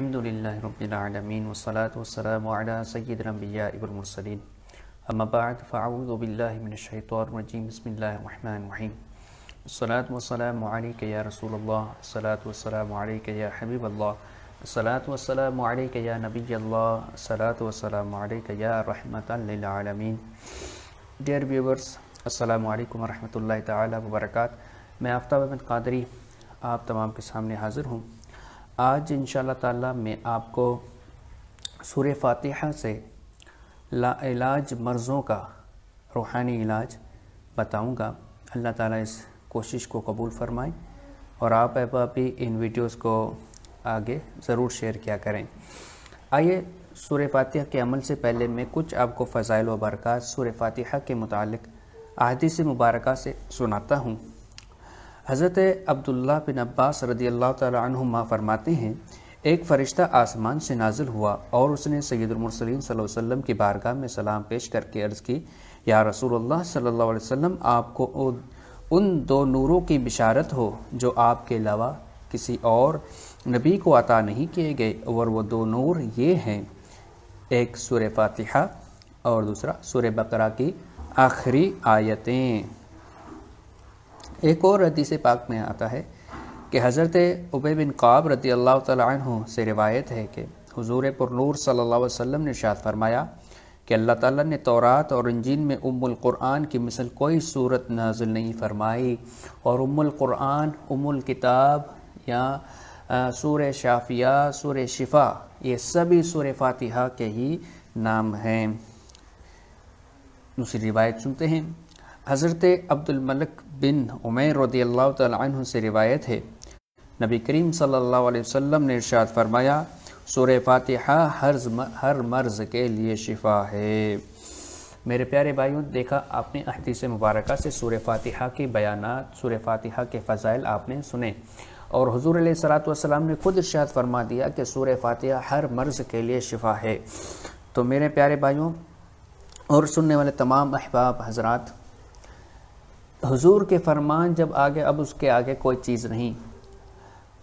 الحمدللہ رب العالمین والصلاة والسلام علی سید الانبیاء والمرسلین اما بعد فاعوذ باللہ من الشیطان الرجیم بسم اللہ الرحمن الرحیم الصلاة والسلام علیک یا رسول اللہ الصلاة والسلام علیک یا حبیب اللہ الصلاة والسلام علیک یا نبی اللہ الصلاة والسلام علیک یا رحمت للعالمین۔ ڈیئر ویورز، السلام علیکم ورحمۃ اللہ تعالی وبرکاتہ۔ میں آفتاب احمد قادری آپ تمام کے سامنے حاضر ہوں۔ آج انشاءاللہ تعالی میں آپ کو سورہ فاتحہ سے لا علاج مرضوں کا روحانی علاج بتاؤں گا۔ اللہ تعالیٰ اس کوشش کو قبول فرمائے اور آپ بھی ان ویڈیوز کو آگے ضرور شیئر کیا کریں۔ آئیے سورہ فاتحہ کے عمل سے پہلے میں کچھ آپ کو فضائل و برکات سورہ فاتحہ کے متعلق احادیث مبارکہ سے سناتا ہوں۔ حضرت عبداللہ بن عباس رضی اللہ تعالی عنہما فرماتے ہیں، ایک فرشتہ آسمان سے نازل ہوا اور اس نے سید المرسلین صلی اللہ علیہ وسلم کی بارگاہ میں سلام پیش کر کے عرض کی، یا رسول اللہ صلی اللہ علیہ وسلم، آپ کو ان دو نوروں کی بشارت ہو جو آپ کے علاوہ کسی اور نبی کو عطا نہیں کیے گئے، اور وہ دو نور یہ ہیں، ایک سورہ فاتحہ اور دوسرا سورہ بقرہ کی آخری آیتیں۔ ایک اور حدیث پاک میں آتا ہے کہ حضرت ابی بن کعب رضی اللہ تعالی عنہ سے روایت ہے کہ حضور پر نور صلی اللہ علیہ وسلم نے ارشاد فرمایا کہ اللہ تعالیٰ نے تورات اور انجیل میں ام القرآن کی مثل کوئی صورت نازل نہیں فرمائی، اور ام القرآن، ام الکتاب یا سورہ شافیہ، سورہ شفا، یہ سبھی سورہ فاتحہ کے ہی نام ہیں۔ دوسری روایت سنتے ہیں۔ حضرت عبد الملک بن عمیر رضی اللہ تعالی عنہ سے روایت ہے، نبی کریم صلی اللہ علیہ وسلم نے ارشاد فرمایا، سورہ فاتحہ ہر مرض کے لیے شفا ہے۔ میرے پیارے بھائیوں، دیکھا آپ نے احادیث مبارکہ سے سورہ فاتحہ کے بیانات، سورہ فاتحہ کے فضائل آپ نے سنے، اور حضور علیہ الصلوۃ والسلام نے خود ارشاد فرما دیا کہ سورہ فاتحہ ہر مرض کے لیے شفا ہے۔ تو میرے پیارے بھائیوں اور سننے والے تمام احباب حضرات، حضور کے فرمان جب آگے، اب اس کے آگے کوئی چیز نہیں۔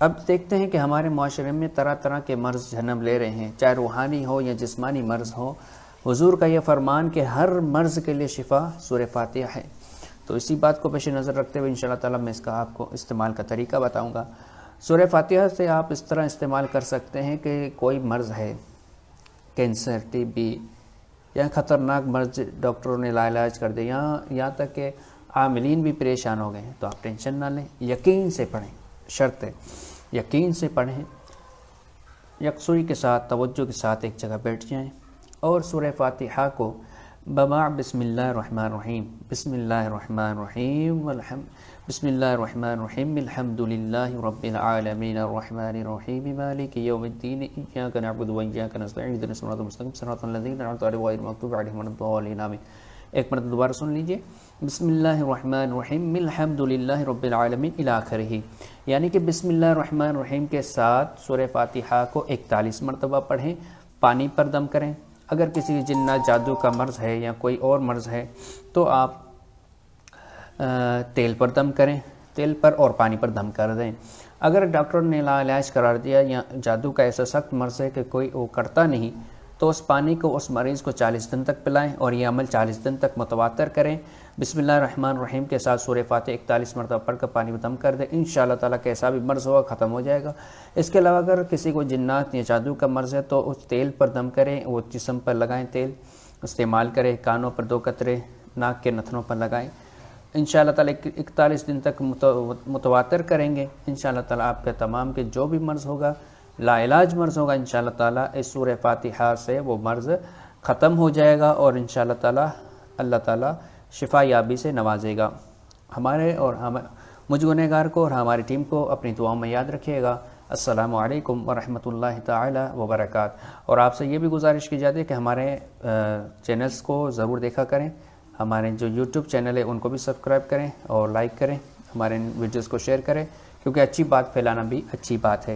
اب دیکھتے ہیں کہ ہمارے معاشرے میں طرح طرح کے مرض جنم لے رہے ہیں، چاہے روحانی ہو یا جسمانی مرض ہو۔ حضور کا یہ فرمان کہ ہر مرض کے لیے شفا سورہ فاتحہ ہے، تو اسی بات کو پیش نظر رکھتے ہوئے انشاءاللہ تعالی میں اس کا آپ کو استعمال کا طریقہ بتاؤں گا۔ سورہ فاتحہ سے آپ اس طرح استعمال کر سکتے ہیں کہ کوئی مرض ہے، کینسر، ٹی بی یا خطرناک مرض ڈاکٹروں نے لا علاج کر دیا، یہاں تک کہ عاملین بھی پریشان ہو گئے ہیں، تو آپ ٹینشن نہ لیں، یقین سے پڑھیں، شرط ہے یقین سے پڑھیں، یکسوئی کے ساتھ، توجہ کے ساتھ ایک جگہ بیٹھ جائیں اور سورہ فاتحہ کو بما بسم اللہ الرحمن الرحیم، بسم اللہ الرحمن الرحیم، بسم اللہ الرحمن الرحیم، الحمدللہ رب العالمین الرحمن الرحیم مالک یوم الدین، ایاک نعبد و ایاک نستعین، اہدنا الصراط المستقیم صراط الذین انعمت علیہم غیر المغضوب علیہم ولا الضالین، آمین۔ ایک مرتبہ دوبارہ سن لیجئے، بسم اللہ الرحمن الرحیم، الحمدللہ رب العالمین الی آخرہ، یعنی کہ بسم اللہ الرحمن الرحیم کے ساتھ سورہ فاتحہ کو 41 مرتبہ پڑھیں، پانی پر دم کریں۔ اگر کسی جنات جادو کا مرض ہے یا کوئی اور مرض ہے تو آپ تیل پر دم کریں، تیل پر اور پانی پر دم کر دیں۔ اگر ڈاکٹر نے لا علاج قرار دیا یا جادو کا ایسا سخت مرض ہے کہ کوئی وہ کرتا نہیں، تو اس پانی کو اس مریض کو 40 دن تک پلائیں اور یہ عمل 40 دن تک متواتر کریں۔ بسم اللہ الرحمن الرحیم کے ساتھ سورہ فاتحہ 41 مرتبہ پڑھ کر پانی میں دم کر دیں، انشاءاللہ تعالیٰ کیسا بھی مرض ہوگا ختم ہو جائے گا۔ اس کے علاوہ اگر کسی کو جنات یا جادو کا مرض ہے تو اس تیل پر دم کریں، وہ جسم پر لگائیں، تیل استعمال کریں، کانوں پر 2 قطرے، ناک کے نتھنوں پر لگائیں۔ انشاءاللہ تعالیٰ 41 دن تک متواتر کریں گے، انشاءاللہ تعالیٰ آپ کے تمام کے جو بھی مرض ہوگا، لا علاج مرض ہوگا، انشاءاللہ تعالیٰ اس سورہ فاتحہ سے وہ مرض ختم ہو جائے گا، اور انشاءاللہ تعالیٰ اللہ تعالیٰ شفا یابی سے نوازے گا۔ ہمارے اور مجھ گنہگار کو اور ہماری ٹیم کو اپنی دعاؤں میں یاد رکھیے گا۔ السلام علیکم ورحمۃ اللہ تعالی وبرکاتہ۔ اور آپ سے یہ بھی گزارش کی جاتی ہے کہ ہمارے چینلز کو ضرور دیکھا کریں، ہمارے جو یوٹیوب چینل ہے ان کو بھی سبسکرائب کریں اور لائک کریں، ہمارے ویڈیوز کو شیئر کریں، کیونکہ اچھی بات پھیلانا بھی اچھی بات ہے۔